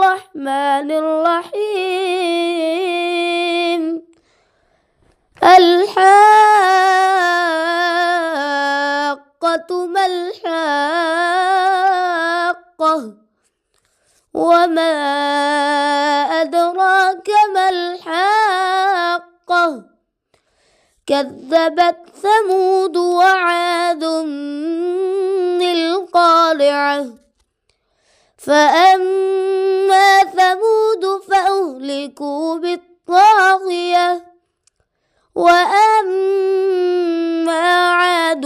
الرحمن الرحيم. الحاقة ما الحاقة وما أدراك ما الحاقة كذبت ثمود وعاد بالقارعة فأما ثمود فأهلكوا بالطاغية وأما عاد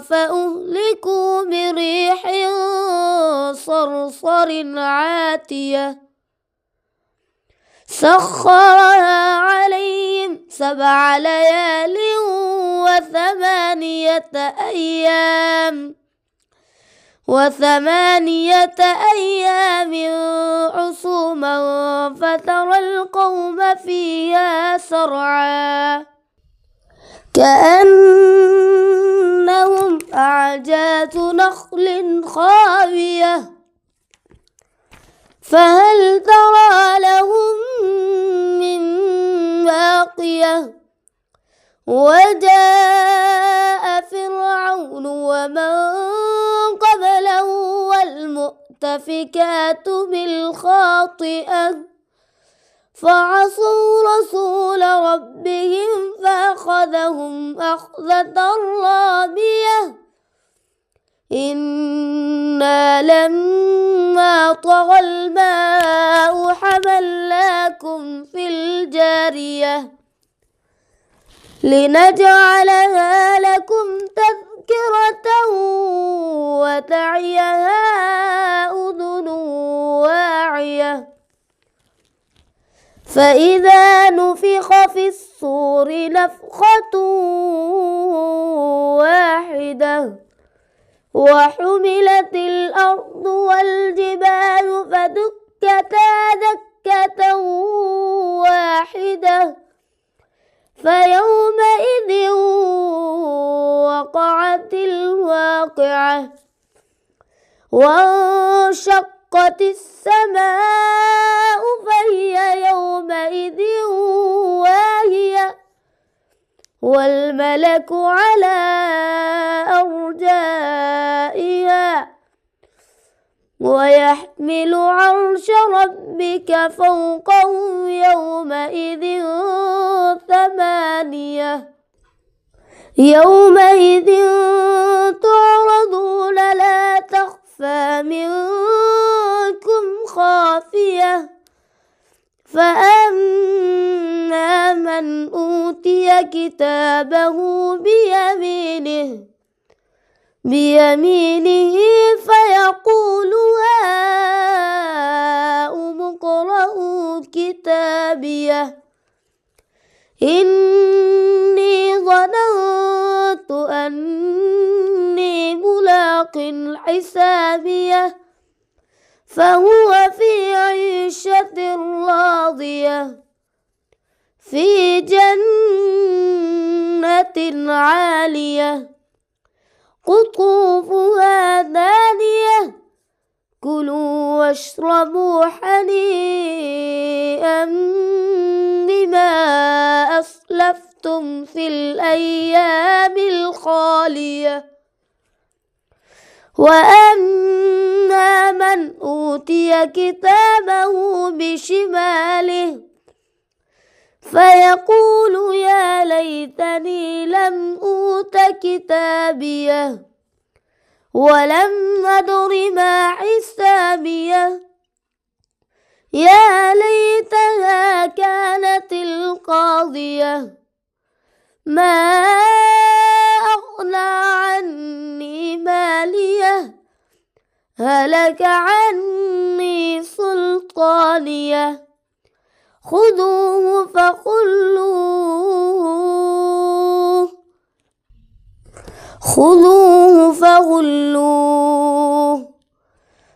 فأهلكوا بريح صرصر عاتية سخرها عليهم 7 ليال و8 أيام حسوما فترى القوم فيها سرعا كأنهم أعجاز نخل خاوية فهل ترى لهم من باقية وجاء فرعون ومن قبله والمؤتفكات بالخاطئة فعصوا رسول ربهم فأخذهم أخذة رابية إنا لما طغى الماء حملناكم في الجارية لنجعلها لكم تذكرة وتعيها أذن واعية فإذا نفخ في الصور نفخة واحدة وحملت الأرض والجبال فدكتا دكة واحدة فيومئذ وقعت الواقعة وانشقت السماء فهي يومئذ واهية والملك على أرجائها ويحمل عرش ربك فوقهم يومئذ 8 يومئذ تعرضون لا تخفى منكم خافية فأما من أوتي كتابه بيمينه فيقول هاؤم اقرءوا كتابيه إني ظننت أني ملاق حسابيه فهو في عيشة راضية في جنة عالية قطوفها دانية كلوا واشربوا حنيئا بما أسلفتم في الأيام الخالية وأما من أوتي كتابه بشماله فيقول يا ليتني لم أوت كتابيه ولم أدر ما حسابيه يا ليتها كانت القاضية ما أغنى عني ماليه هلك عني سلطانيه خذوه فغلوه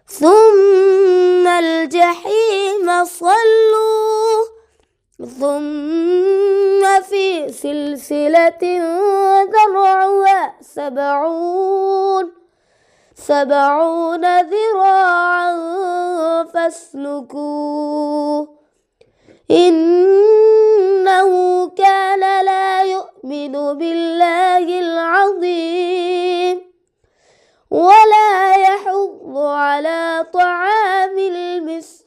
ثم الجحيم صلوه ثم في سلسلة ذرعها 70 ذراعا فاسلكوه إنه كان لا يؤمن بالله العظيم ولا يحض على طعام المسكين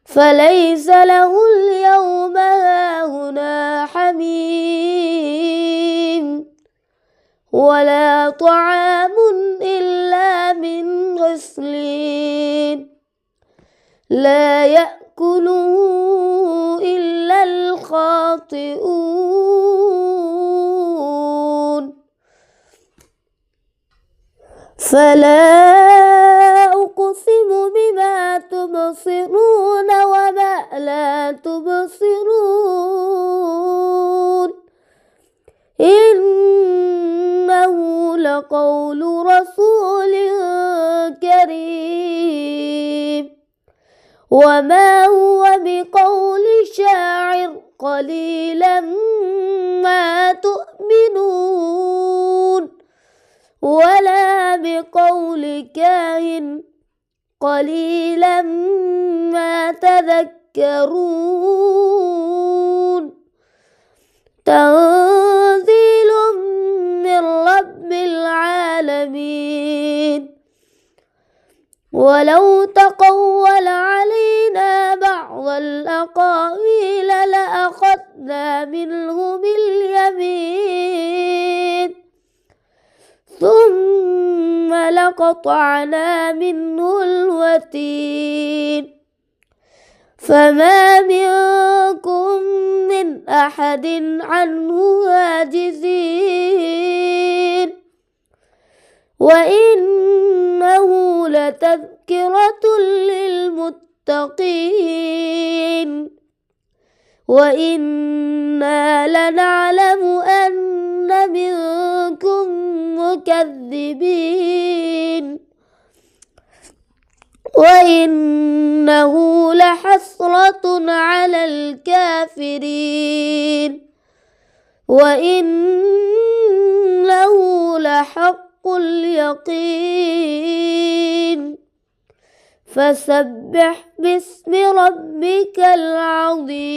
فليس له اليوم هاهنا حميم ولا طعام إلا من غسلين لا يأكله إلا الخاطئون فلا أقسم بما تبصرون وما لا تبصرون إنه لقول رسول كريم وما هو بقول شاعر قليلا ما تؤمنون ولا بقول كاهن قليلا ما تذكرون تنزيل من رب العالمين ولو تقول علينا بعض الأقاويل لأخذنا منه باليمين ثم لقطعنا منه الوتين فما منكم من أحد عنه عاجزين وإنه لتذكرة للمتقين وإنا لنعلم أن منكم مكذبين وإنه لحسرة على الكافرين وإنه لحق اليقين فسبح باسم ربك العظيم.